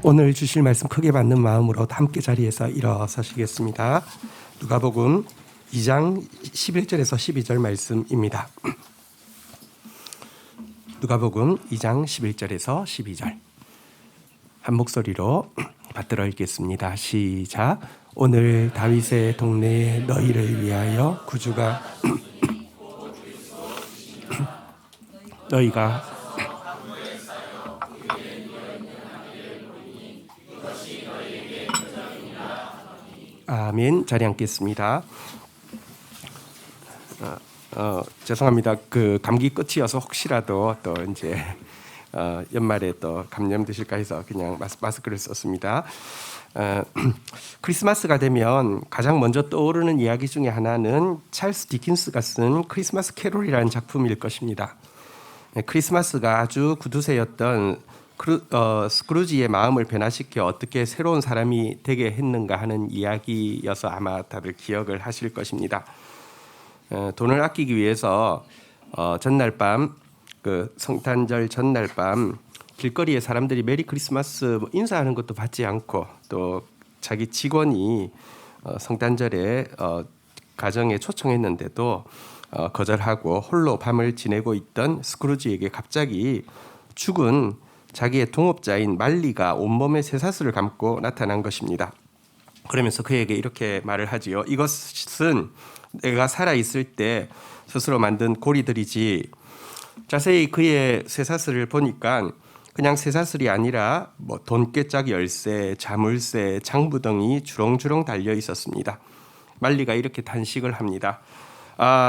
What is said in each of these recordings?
오늘 주실 말씀 크게 받는 마음으로 함께 자리에서 일어서시겠습니다. 누가복음 2장 11절에서 12절 말씀입니다. 누가복음 2장 11절에서 12절 한 목소리로 받들어 읽겠습니다. 시작. 오늘 다윗의 동네에 너희를 위하여 구주가 너희가 아멘. 자리 앉겠습니다. 죄송합니다. 그 감기 끝이어서 혹시라도 또 이제 연말에 또 감염되실까 해서 그냥 마스크를 썼습니다. 크리스마스가 되면 가장 먼저 떠오르는 이야기 중에 하나는 찰스 디킨스가 쓴 크리스마스 캐롤이라는 작품일 것입니다. 크리스마스가 아주 구두쇠였던 스크루지의 마음을 변화시켜 어떻게 새로운 사람이 되게 했는가 하는 이야기여서 아마 다들 기억을 하실 것입니다. 돈을 아끼기 위해서 전날 밤, 그 성탄절 전날 밤 길거리에 사람들이 메리 크리스마스 인사하는 것도 받지 않고 또 자기 직원이 성탄절에 가정에 초청했는데도 거절하고 홀로 밤을 지내고 있던 스크루지에게 갑자기 죽은 자기의 동업자인 말리가 온몸에 쇠사슬을 감고 나타난 것입니다. 그러면서 그에게 이렇게 말을 하지요. 이것은 내가 살아있을 때 스스로 만든 고리들이지. 자세히 그의 쇠사슬을 보니까 그냥 쇠사슬이 아니라 뭐 돈깨짝 열쇠, 자물쇠, 장부등이 주렁주렁 달려 있었습니다. 말리가 이렇게 단식을 합니다.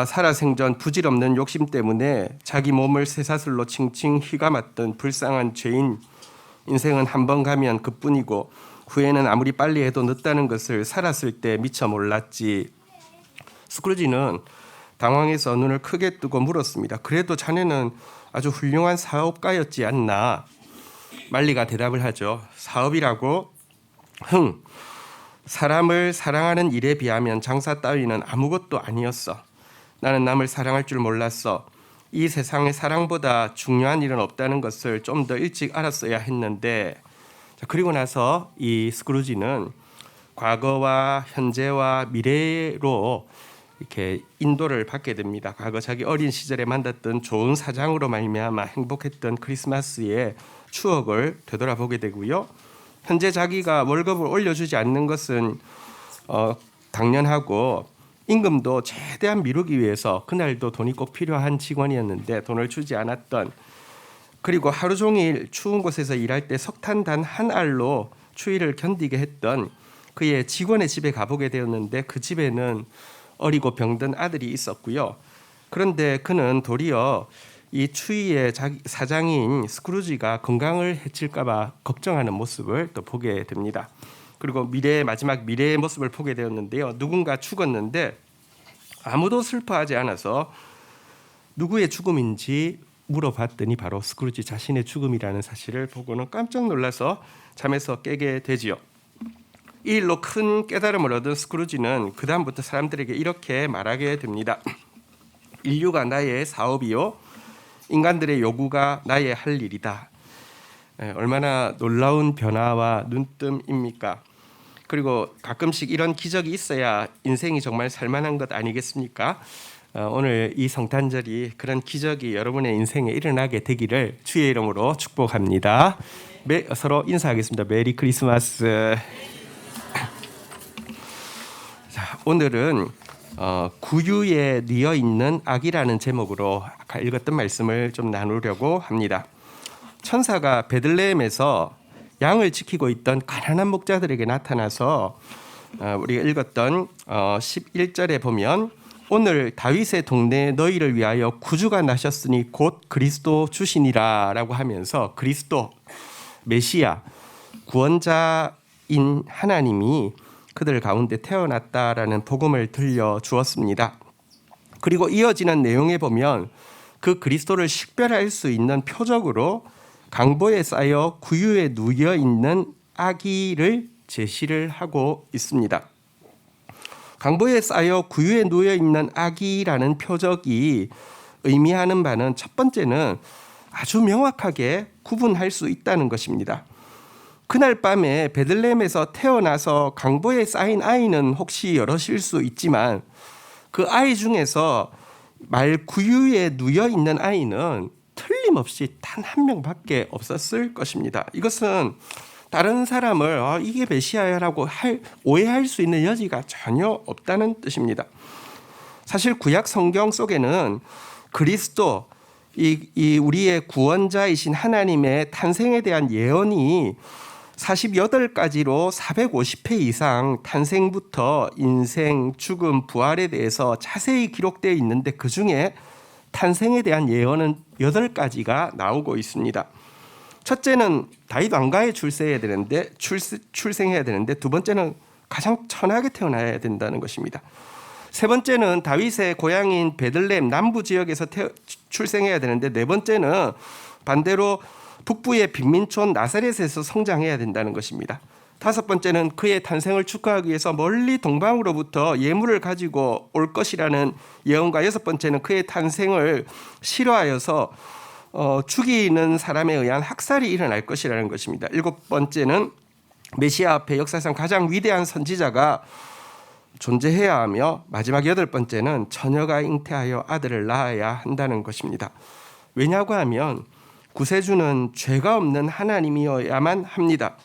살아생전 부질없는 욕심 때문에 자기 몸을 쇠사슬로 칭칭 휘감았던 불쌍한 죄인. 인생은 한 번 가면 그뿐이고 후회는 아무리 빨리 해도 늦다는 것을 살았을 때 미처 몰랐지. 스크루지는 당황해서 눈을 크게 뜨고 물었습니다. 그래도 자네는 아주 훌륭한 사업가였지 않나? 말리가 대답을 하죠. 사업이라고? 사람을 사랑하는 일에 비하면 장사 따위는 아무것도 아니었어. 나는 남을 사랑할 줄 몰랐어. 이 세상에 사랑보다 중요한 일은 없다는 것을 좀 더 일찍 알았어야 했는데. 그리고 나서 이 스크루지는 과거와 현재와 미래로 이렇게 인도를 받게 됩니다. 과거 자기 어린 시절에 만났던 좋은 사장으로 말미암아 행복했던 크리스마스의 추억을 되돌아보게 되고요. 현재 자기가 월급을 올려주지 않는 것은 당연하고 임금도 최대한 미루기 위해서 그날도 돈이 꼭 필요한 직원이었는데 돈을 주지 않았던, 그리고 하루 종일 추운 곳에서 일할 때 석탄 단 한 알로 추위를 견디게 했던 그의 직원의 집에 가보게 되었는데 그 집에는 어리고 병든 아들이 있었고요. 그런데 그는 도리어 이 추위에 자기 사장인 스크루지가 건강을 해칠까 봐 걱정하는 모습을 또 보게 됩니다. 그리고 마지막 미래의 모습을 보게 되었는데요. 누군가 죽었는데 아무도 슬퍼하지 않아서 누구의 죽음인지 물어봤더니 바로 스크루지 자신의 죽음이라는 사실을 보고는 깜짝 놀라서 잠에서 깨게 되지요. 이 일로 큰 깨달음을 얻은 스크루지는 그 다음부터 사람들에게 이렇게 말하게 됩니다. 인류가 나의 사업이요, 인간들의 요구가 나의 할 일이다. 얼마나 놀라운 변화와 눈뜸입니까? 그리고 가끔씩 이런 기적이 있어야 인생이 정말 살만한 것 아니겠습니까? 오늘 이 성탄절이 그런 기적이 여러분의 인생에 일어나게 되기를 주의 이름으로 축복합니다. 서로 인사하겠습니다. 메리 크리스마스. 자, 오늘은 구유에 뉘어 있는 악이라는 제목으로 아까 읽었던 말씀을 좀 나누려고 합니다. 천사가 베들레헴에서 양을 지키고 있던 가난한 목자들에게 나타나서 우리가 읽었던 11절에 보면 오늘 다윗의 동네에 너희를 위하여 구주가 나셨으니 곧 그리스도 주시니라 라고 하면서 그리스도, 메시아, 구원자인 하나님이 그들 가운데 태어났다라는 복음을 들려주었습니다. 그리고 이어지는 내용에 보면 그 그리스도를 식별할 수 있는 표적으로 강보에 쌓여 구유에 누워 있는 아기를 제시를 하고 있습니다. 강보에 쌓여 구유에 누워 있는 아기라는 표적이 의미하는 바는 첫 번째는 아주 명확하게 구분할 수 있다는 것입니다. 그날 밤에 베들레헴에서 태어나서 강보에 쌓인 아이는 혹시 여럿일 수 있지만 그 아이 중에서 말 구유에 누여 있는 아이는 틀림없이 단 한 명밖에 없었을 것입니다. 이것은 다른 사람을 이게 메시아라고 오해할 수 있는 여지가 전혀 없다는 뜻입니다. 사실 구약 성경 속에는 그리스도 이 우리의 구원자이신 하나님의 탄생에 대한 예언이 48가지로 450회 이상 탄생부터 인생, 죽음, 부활에 대해서 자세히 기록되어 있는데 그중에 탄생에 대한 예언은 8가지가 나오고 있습니다. 첫째는 다윗 왕가에 출생해야 되는데 두 번째는 가장 천하게 태어나야 된다는 것입니다. 세 번째는 다윗의 고향인 베들레헴 남부 지역에서 출생해야 되는데 네 번째는 반대로 북부의 빈민촌 나사렛에서 성장해야 된다는 것입니다. 다섯 번째는 그의 탄생을 축하하기 위해서 멀리 동방으로부터 예물을 가지고 올 것이라는 예언과 여섯 번째는 그의 탄생을 싫어하여서 죽이는 사람에 의한 학살이 일어날 것이라는 것입니다. 일곱 번째는 메시아 앞에 역사상 가장 위대한 선지자가 존재해야 하며 마지막 여덟 번째는 처녀가 잉태하여 아들을 낳아야 한다는 것입니다. 왜냐고 하면 구세주는 죄가 없는 하나님이어야만 합니다.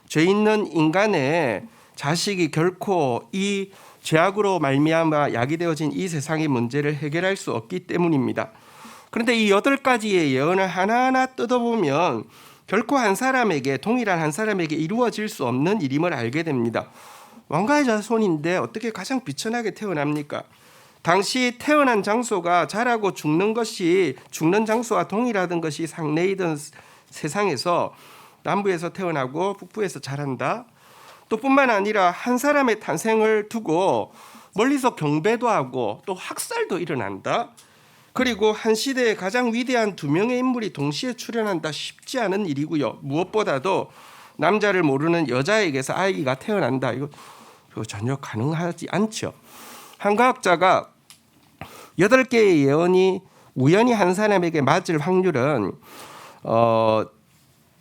죄 있는 인간의 자식이 결코 이 죄악으로 말미암아 야기되어진 이 세상의 문제를 해결할 수 없기 때문입니다. 그런데 이 8가지의 예언을 하나하나 뜯어보면 결코 동일한 한 사람에게 이루어질 수 없는 일임을 알게 됩니다. 왕가의 자손인데 어떻게 가장 비천하게 태어납니까? 당시 태어난 장소가 자라고 죽는 장소와 동일하던 것이 상례이던 세상에서 남부에서 태어나고 북부에서 자란다. 또 뿐만 아니라 한 사람의 탄생을 두고 멀리서 경배도 하고 또 학살도 일어난다. 그리고 한 시대에 가장 위대한 2명의 인물이 동시에 출현한다. 쉽지 않은 일이고요. 무엇보다도 남자를 모르는 여자에게서 아이가 태어난다. 이거 전혀 가능하지 않죠. 한 과학자가 8개의 예언이 우연히 한 사람에게 맞을 확률은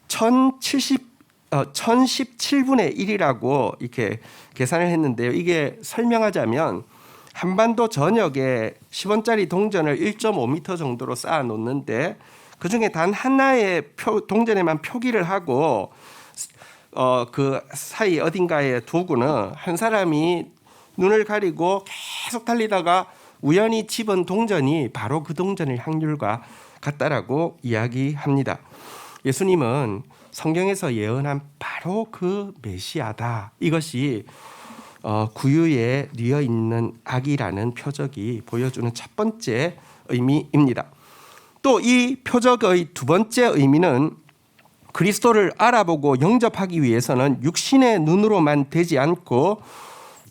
1017분의 1이라고 이렇게 계산을 했는데요. 이게 설명하자면 한반도 전역에 10원짜리 동전을 1.5m 정도로 쌓아 놓는데 그중에 단 하나의 동전에만 표기를 하고 그 사이 어딘가에 두고는 한 사람이 눈을 가리고 계속 달리다가 우연히 집은 동전이 바로 그 동전일 확률과 같다라고 이야기합니다. 예수님은 성경에서 예언한 바로 그 메시아다. 이것이 구유에 뉘어 있는 악이라는 표적이 보여주는 첫 번째 의미입니다. 또 이 표적의 두 번째 의미는 그리스도를 알아보고 영접하기 위해서는 육신의 눈으로만 되지 않고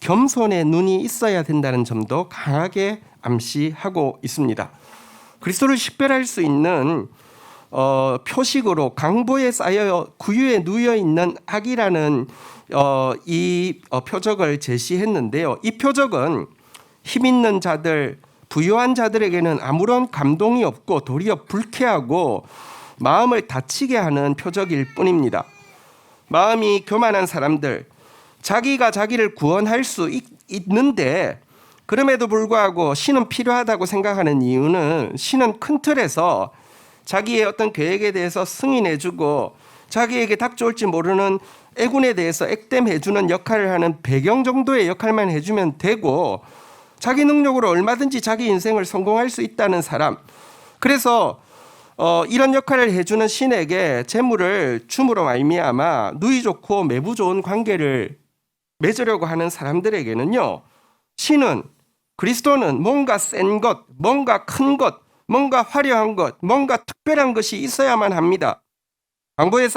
겸손의 눈이 있어야 된다는 점도 강하게 암시하고 있습니다. 그리스도를 식별할 수 있는 표식으로 강보에 쌓여 구유에 누여 있는 악이라는 이 표적을 제시했는데요. 이 표적은 힘 있는 자들, 부유한 자들에게는 아무런 감동이 없고 도리어 불쾌하고 마음을 다치게 하는 표적일 뿐입니다. 마음이 교만한 사람들, 자기가 자기를 구원할 수 있는데 그럼에도 불구하고 신은 필요하다고 생각하는 이유는 신은 큰 틀에서 자기의 어떤 계획에 대해서 승인해주고 자기에게 닥쳐올지 모르는 애군에 대해서 액땜해주는 역할을 하는 배경 정도의 역할만 해주면 되고 자기 능력으로 얼마든지 자기 인생을 성공할 수 있다는 사람. 그래서 이런 역할을 해주는 신에게 재물을 줌으로 말미암아 누이 좋고 매부 좋은 관계를 맺으려고 하는 사람들에게는요. 신은 그리스도는 뭔가 센 것, 뭔가 큰 것, 뭔가 화려한 것, 뭔가 특별한 것이 있어야만 합니다. 강보에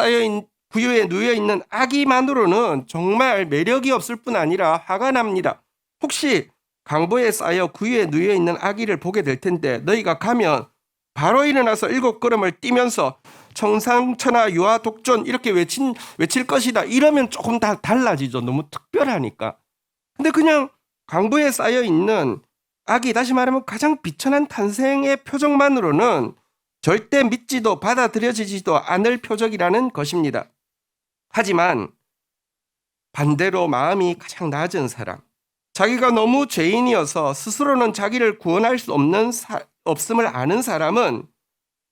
구유에 누여있는 악이만으로는 정말 매력이 없을 뿐 아니라 화가 납니다. 혹시 강보에 쌓여 구유에 누여있는 악의를 보게 될 텐데 너희가 가면 바로 일어나서 7걸음을 뛰면서 청상천하 유아 독존 이렇게 외칠 것이다. 이러면 조금 다 달라지죠. 너무 특별하니까. 근데 그냥 강보에 쌓여있는 악이 다시 말하면 가장 비천한 탄생의 표적만으로는 절대 믿지도 받아들여지지도 않을 표적이라는 것입니다. 하지만 반대로 마음이 가장 낮은 사람, 자기가 너무 죄인이어서 스스로는 자기를 구원할 수 없음을 아는 사람은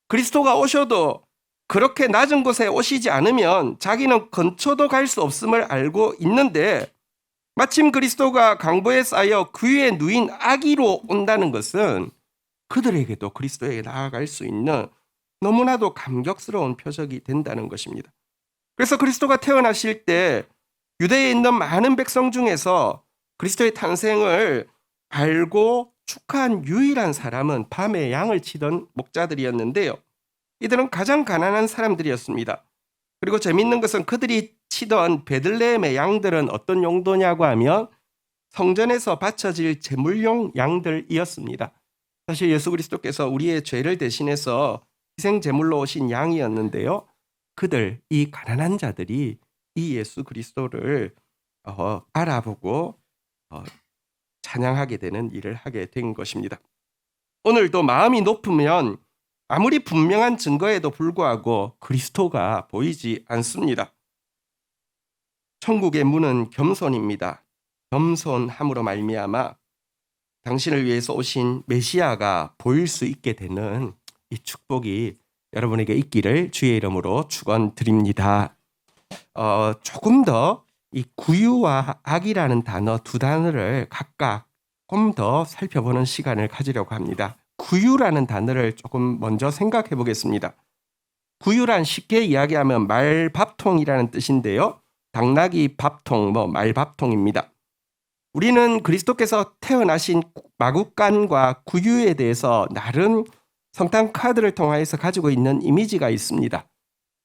그리스도가 오셔도 그렇게 낮은 곳에 오시지 않으면 자기는 근처도 갈 수 없음을 알고 있는데, 마침 그리스도가 강보에 쌓여 그 위에 누인 아기로 온다는 것은 그들에게도 그리스도에게 나아갈 수 있는 너무나도 감격스러운 표적이 된다는 것입니다. 그래서 그리스도가 태어나실 때 유대에 있는 많은 백성 중에서 그리스도의 탄생을 알고 축하한 유일한 사람은 밤에 양을 치던 목자들이었는데요. 이들은 가장 가난한 사람들이었습니다. 그리고 재밌는 것은 그들이 치던 베들레헴의 양들은 어떤 용도냐고 하면 성전에서 바쳐질 제물용 양들이었습니다. 사실 예수 그리스도께서 우리의 죄를 대신해서 희생 제물로 오신 양이었는데요. 이 가난한 자들이 이 예수 그리스도를 알아보고 찬양하게 되는 일을 하게 된 것입니다. 오늘도 마음이 높으면 아무리 분명한 증거에도 불구하고 그리스도가 보이지 않습니다. 천국의 문은 겸손입니다. 겸손함으로 말미암아 당신을 위해서 오신 메시아가 보일 수 있게 되는 이 축복이 여러분에게 있기를 주의 이름으로 축원드립니다. 조금 더 이 구유와 악이라는 단어 두 단어를 각각 조금 더 살펴보는 시간을 가지려고 합니다. 구유라는 단어를 조금 먼저 생각해 보겠습니다. 구유란 쉽게 이야기하면 말밥통이라는 뜻인데요. 당나귀 밥통, 말밥통입니다. 우리는 그리스도께서 태어나신 마구간과 구유에 대해서 나름 성탄 카드를 통하여서 가지고 있는 이미지가 있습니다.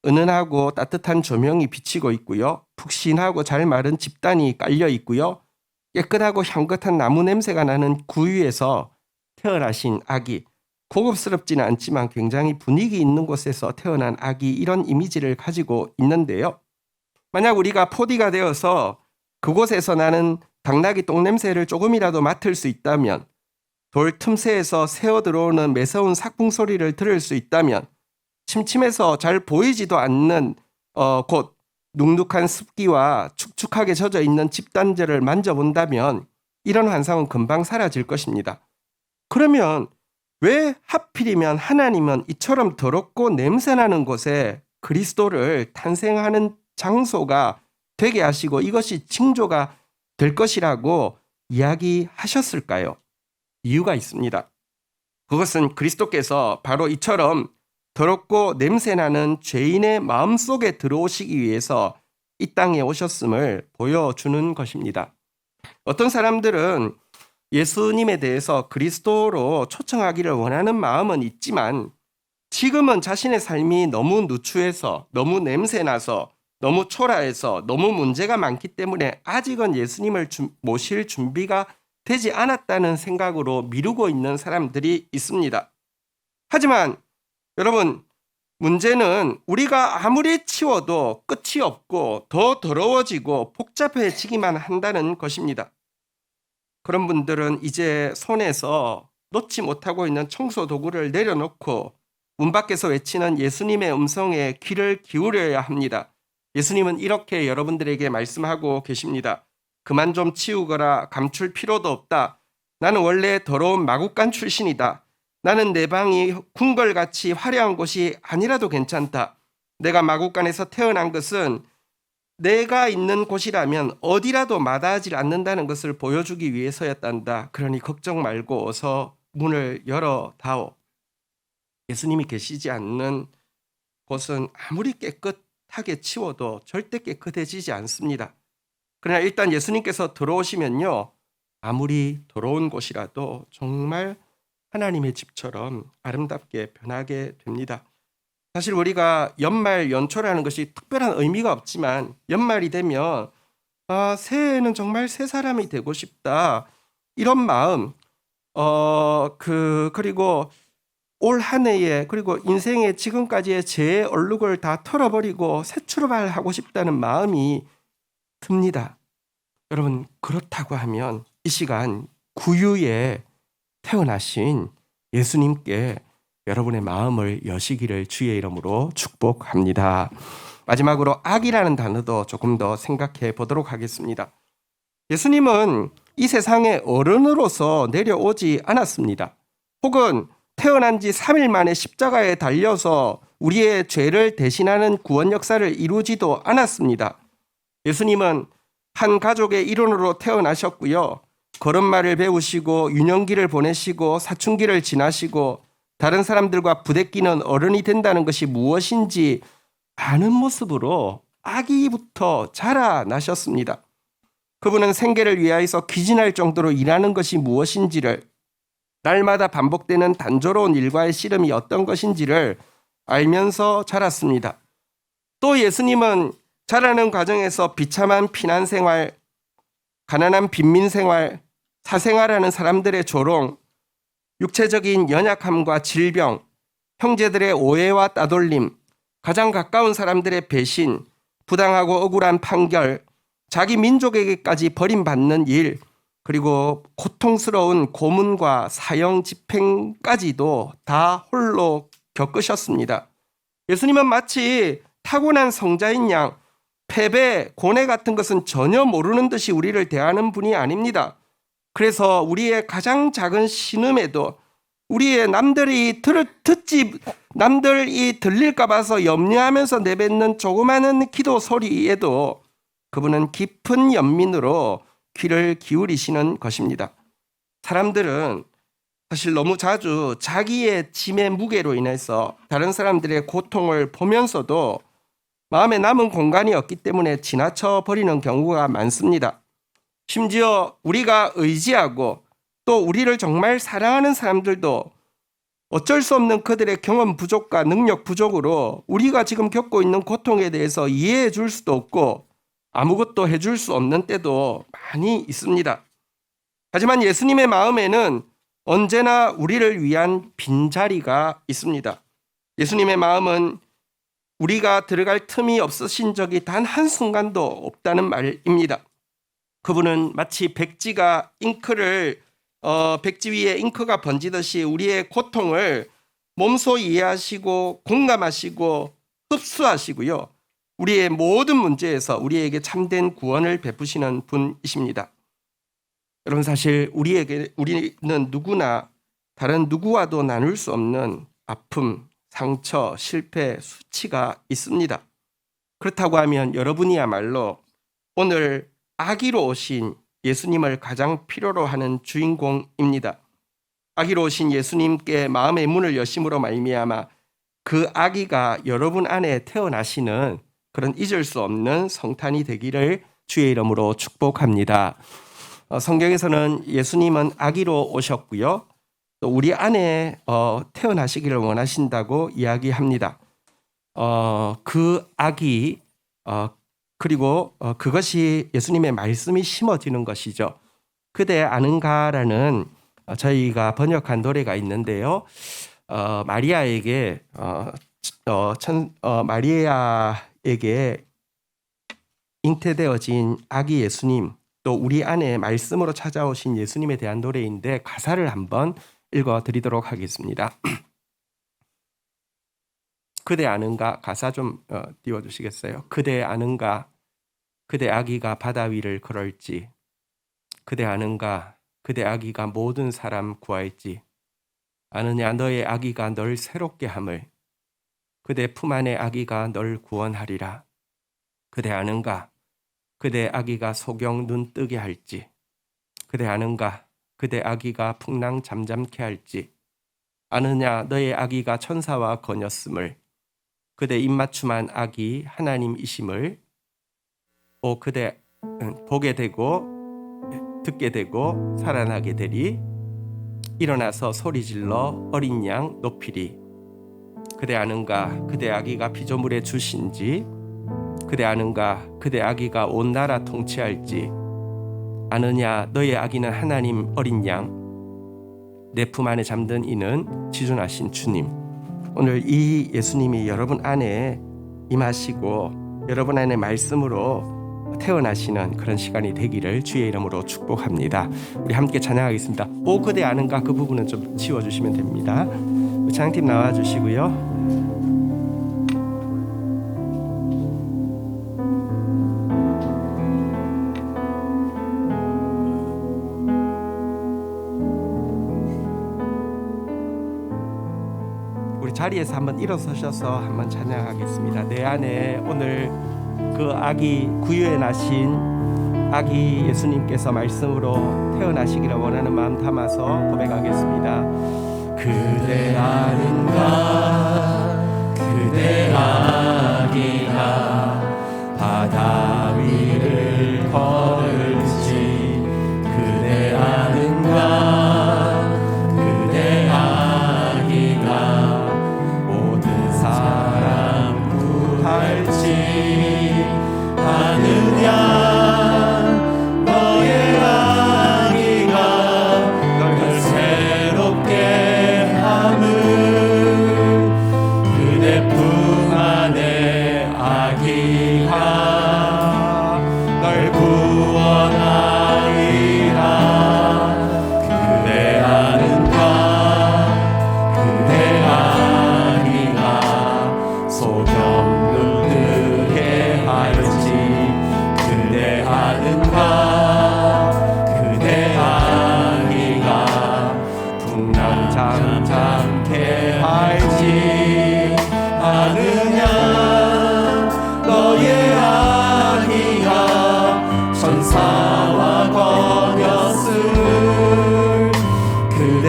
은은하고 따뜻한 조명이 비치고 있고요. 푹신하고 잘 마른 집단이 깔려 있고요. 깨끗하고 향긋한 나무 냄새가 나는 구유에서 태어나신 아기, 고급스럽지는 않지만 굉장히 분위기 있는 곳에서 태어난 아기, 이런 이미지를 가지고 있는데요. 만약 우리가 포디가 되어서 그곳에서 나는 당나귀 똥냄새를 조금이라도 맡을 수 있다면, 돌 틈새에서 새어 들어오는 매서운 삭풍 소리를 들을 수 있다면, 침침해서 잘 보이지도 않는 곳 눅눅한 습기와 축축하게 젖어 있는 집단지를 만져본다면 이런 환상은 금방 사라질 것입니다. 그러면 왜 하필이면 하나님은 이처럼 더럽고 냄새나는 곳에 그리스도를 탄생하는 장소가 되게 하시고 이것이 징조가 될 것이라고 이야기하셨을까요? 이유가 있습니다. 그것은 그리스도께서 바로 이처럼 더럽고 냄새나는 죄인의 마음속에 들어오시기 위해서 이 땅에 오셨음을 보여주는 것입니다. 어떤 사람들은 예수님에 대해서 그리스도로 초청하기를 원하는 마음은 있지만 지금은 자신의 삶이 너무 누추해서, 너무 냄새나서, 너무 초라해서, 너무 문제가 많기 때문에 아직은 예수님을 모실 준비가 되지 않았다는 생각으로 미루고 있는 사람들이 있습니다. 하지만 여러분, 문제는 우리가 아무리 치워도 끝이 없고 더 더러워지고 복잡해지기만 한다는 것입니다. 그런 분들은 이제 손에서 놓지 못하고 있는 청소 도구를 내려놓고 문 밖에서 외치는 예수님의 음성에 귀를 기울여야 합니다. 예수님은 이렇게 여러분들에게 말씀하고 계십니다. 그만 좀 치우거라. 감출 필요도 없다. 나는 원래 더러운 마구간 출신이다. 나는 내 방이 궁궐같이 화려한 곳이 아니라도 괜찮다. 내가 마구간에서 태어난 것은 내가 있는 곳이라면 어디라도 마다하지 않는다는 것을 보여주기 위해서였단다. 그러니 걱정 말고 어서 문을 열어다오. 예수님이 계시지 않는 곳은 아무리 깨끗하게 치워도 절대 깨끗해지지 않습니다. 그러나 일단 예수님께서 들어오시면요, 아무리 더러운 곳이라도 정말 하나님의 집처럼 아름답게 변하게 됩니다. 사실 우리가 연말 연초라는 것이 특별한 의미가 없지만 연말이 되면 새해에는 정말 새 사람이 되고 싶다, 이런 마음, 그리고 올 한 해에 그리고 인생의 지금까지의 제 얼룩을 다 털어버리고 새 출발하고 싶다는 마음이 듭니다. 여러분, 그렇다고 하면 이 시간 구유에 태어나신 예수님께 여러분의 마음을 여시기를 주의 이름으로 축복합니다. 마지막으로 악이라는 단어도 조금 더 생각해 보도록 하겠습니다. 예수님은 이 세상에 어른으로서 내려오지 않았습니다. 혹은 태어난 지 3일 만에 십자가에 달려서 우리의 죄를 대신하는 구원 역사를 이루지도 않았습니다. 예수님은 한 가족의 일원으로 태어나셨고요. 걸음마를 배우시고 유년기를 보내시고 사춘기를 지나시고 다른 사람들과 부대끼는 어른이 된다는 것이 무엇인지 아는 모습으로 아기부터 자라나셨습니다. 그분은 생계를 위하여서 기진할 정도로 일하는 것이 무엇인지를, 날마다 반복되는 단조로운 일과의 씨름이 어떤 것인지를 알면서 자랐습니다. 또 예수님은 자라는 과정에서 비참한 피난 생활, 가난한 빈민 생활, 사생활하는 사람들의 조롱, 육체적인 연약함과 질병, 형제들의 오해와 따돌림, 가장 가까운 사람들의 배신, 부당하고 억울한 판결, 자기 민족에게까지 버림받는 일, 그리고 고통스러운 고문과 사형 집행까지도 다 홀로 겪으셨습니다. 예수님은 마치 타고난 성자인 양, 패배, 고뇌 같은 것은 전혀 모르는 듯이 우리를 대하는 분이 아닙니다. 그래서 우리의 가장 작은 신음에도, 우리의 남들이 들릴까 봐서 염려하면서 내뱉는 조그마한 기도 소리에도 그분은 깊은 연민으로 귀를 기울이시는 것입니다. 사람들은 사실 너무 자주 자기의 짐의 무게로 인해서 다른 사람들의 고통을 보면서도 마음에 남은 공간이 없기 때문에 지나쳐 버리는 경우가 많습니다. 심지어 우리가 의지하고 또 우리를 정말 사랑하는 사람들도 어쩔 수 없는 그들의 경험 부족과 능력 부족으로 우리가 지금 겪고 있는 고통에 대해서 이해해 줄 수도 없고 아무것도 해줄 수 없는 때도 많이 있습니다. 하지만 예수님의 마음에는 언제나 우리를 위한 빈자리가 있습니다. 예수님의 마음은 우리가 들어갈 틈이 없으신 적이 단 한순간도 없다는 말입니다. 그분은 마치 백지 위에 잉크가 번지듯이 우리의 고통을 몸소 이해하시고 공감하시고 흡수하시고요. 우리의 모든 문제에서 우리에게 참된 구원을 베푸시는 분이십니다. 여러분, 사실 우리는 누구나 다른 누구와도 나눌 수 없는 아픔, 상처, 실패, 수치가 있습니다. 그렇다고 하면 여러분이야말로 오늘 아기로 오신 예수님을 가장 필요로 하는 주인공입니다. 아기로 오신 예수님께 마음의 문을 여심으로 말미암아 그 아기가 여러분 안에 태어나시는 그런 잊을 수 없는 성탄이 되기를 주의 이름으로 축복합니다. 성경에서는 예수님은 아기로 오셨고요. 또 우리 안에 태어나시기를 원하신다고 이야기합니다. 그 아기 그리고 그것이 예수님의 말씀이 심어지는 것이죠. 그대 아는가라는 저희가 번역한 노래가 있는데요. 마리아에게 잉태되어진 아기 예수님, 또 우리 안에 말씀으로 찾아오신 예수님에 대한 노래인데 가사를 한번 읽어드리도록 하겠습니다. 그대 아는가? 가사 좀 띄워주시겠어요? 그대 아는가? 그대 아기가 바다 위를 걸을지. 그대 아는가? 그대 아기가 모든 사람 구할지. 아느냐 너의 아기가 널 새롭게 함을. 그대 품 안의 아기가 널 구원하리라. 그대 아는가? 그대 아기가 소경 눈 뜨게 할지. 그대 아는가? 그대 아기가 풍랑 잠잠케 할지. 아느냐 너의 아기가 천사와 거녔음을. 그대 입맞춤한 아기 하나님이심을. 그대 보게 되고 듣게 되고 살아나게 되리. 일어나서 소리질러 어린 양 높이리. 그대 아는가? 그대 아기가 피조물의 주신지. 그대 아는가? 그대 아기가 온 나라 통치할지. 아느냐 너의 아기는 하나님 어린 양. 내 품 안에 잠든 이는 지존하신 주님. 오늘 이 예수님이 여러분 안에 임하시고 여러분 안에 말씀으로 태어나시는 그런 시간이 되기를 주의 이름으로 축복합니다. 우리 함께 찬양하겠습니다. 그대 아는가? 그 부분은 좀 치워주시면 됩니다. 찬양팀 나와주시고요. 우리 자리에서 한번 일어서셔서 한번 찬양하겠습니다. 내 안에 오늘 그 아기 구유에 나신 아기 예수님께서 말씀으로 태어나시기를 원하는 마음 담아서 고백하겠습니다. 그대 아는가 그대 아기가 바다 위를 걸을지 그대 아는가 그대 아기가 모든 사람 구할지 아느냐 너의 아기가 널 새롭게 함을 그대 품 안에 아기가 널 구원하리라 그대 아는가 그대 아기가 소경 누르게 할지 그대 아는가 그대 아기가 풍랑 잠잠케 할지 아느냐 너의 아기가 천사와 거렸을 그대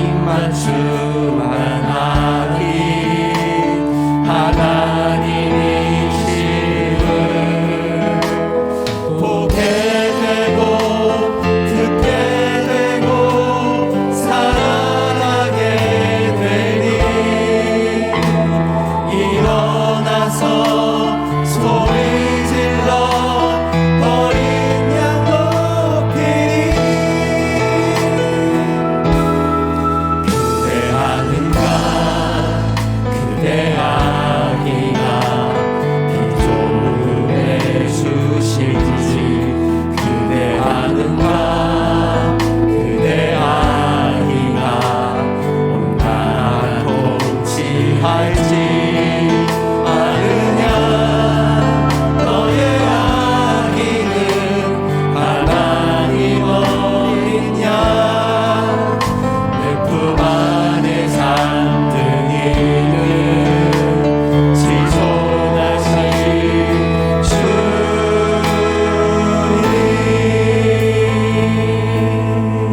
입맞춤한 아기 하나님이심을 보게 되고 듣게 되고 살아나게 되니 일어나서 소리 질러 어린 양 높이리 그대 아는가 그대 아기가 비조에 주실지 그대 아는가 그대 아기가 온 나라 통치할지 아느냐 너의 아기는 하나님 어린 양 내 품 안에 잠든 이는 지존하신 주님.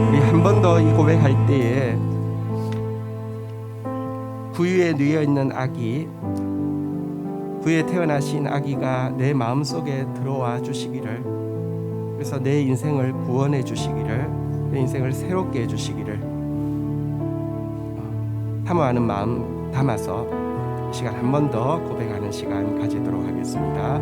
우리 한 번 더 이 고백할 때에 구유에 누워 있는 아기 구유에 태어나신 아기가 내 마음속에 들어와 주시기를 그래서 내 인생을 구원해 주시기를 내 인생을 새롭게 해 주시기를 사모하는 마음 담아서 이 시간 한 번 더 고백하는 시간 가지도록 하겠습니다.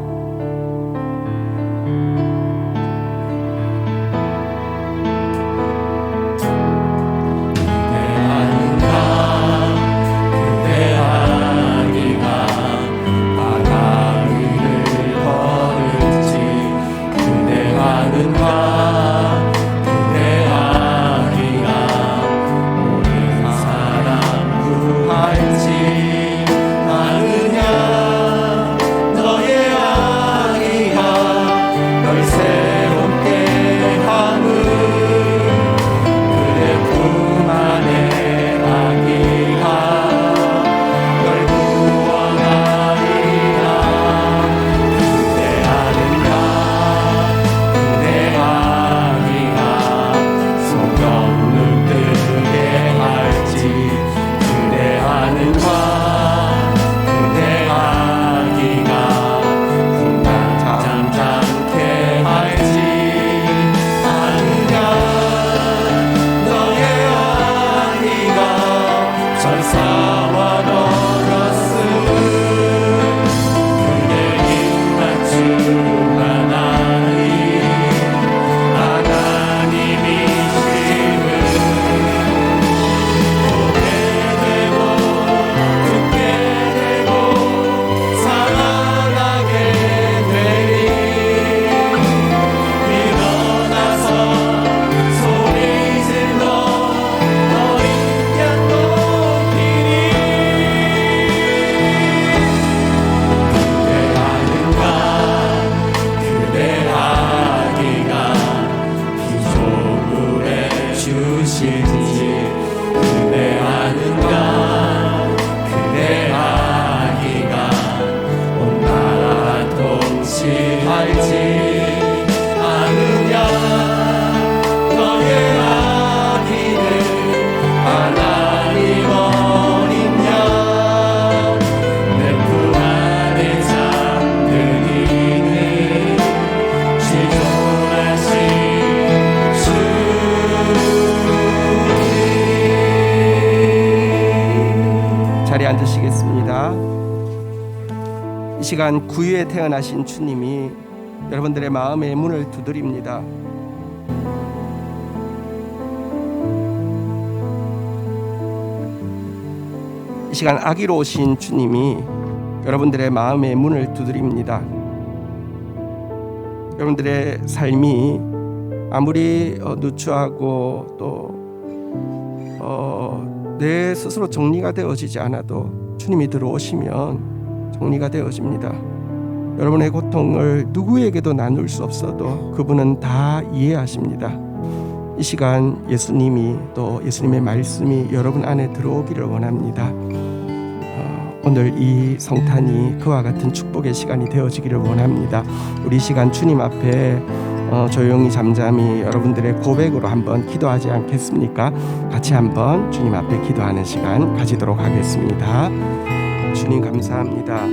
아느냐 너의 아기가 널 자리에 앉으시겠습니다. 이 시간 구유에 태어나신 주님이 여러분들의 마음의 문을 두드립니다. 이 시간 아기로 오신 주님이 여러분들의 마음의 문을 두드립니다. 여러분들의 삶이 아무리 누추하고 또 내 스스로 정리가 되어지지 않아도 주님이 들어오시면 정리가 되어집니다. 여러분의 고통을 누구에게도 나눌 수 없어도 그분은 다 이해하십니다. 이 시간 예수님이 또 예수님의 말씀이 여러분 안에 들어오기를 원합니다. 오늘 이 성탄이 그와 같은 축복의 시간이 되어지기를 원합니다. 우리 시간 주님 앞에 조용히 잠잠히 여러분들의 고백으로 한번 기도하지 않겠습니까? 같이 한번 주님 앞에 기도하는 시간 가지도록 하겠습니다. 주님 감사합니다.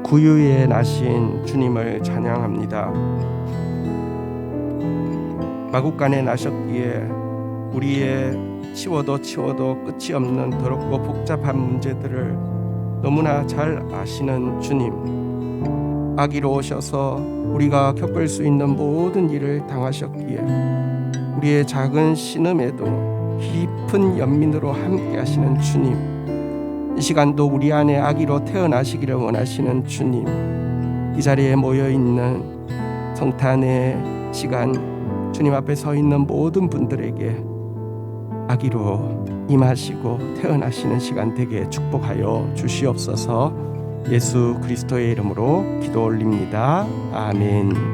구유에 나신 주님을 찬양합니다. 마국간에 나셨기에 우리의 치워도 끝이 없는 더럽고 복잡한 문제들을 너무나 잘 아시는 주님, 아기로 오셔서 우리가 겪을 수 있는 모든 일을 당하셨기에 우리의 작은 신음에도 깊은 연민으로 함께 하시는 주님, 이 시간도 우리 안에 아기로 태어나시기를 원하시는 주님, 이 자리에 모여있는 성탄의 시간 주님 앞에 서 있는 모든 분들에게 아기로 임하시고 태어나시는 시간 되게 축복하여 주시옵소서. 예수 그리스도의 이름으로 기도 올립니다. 아멘.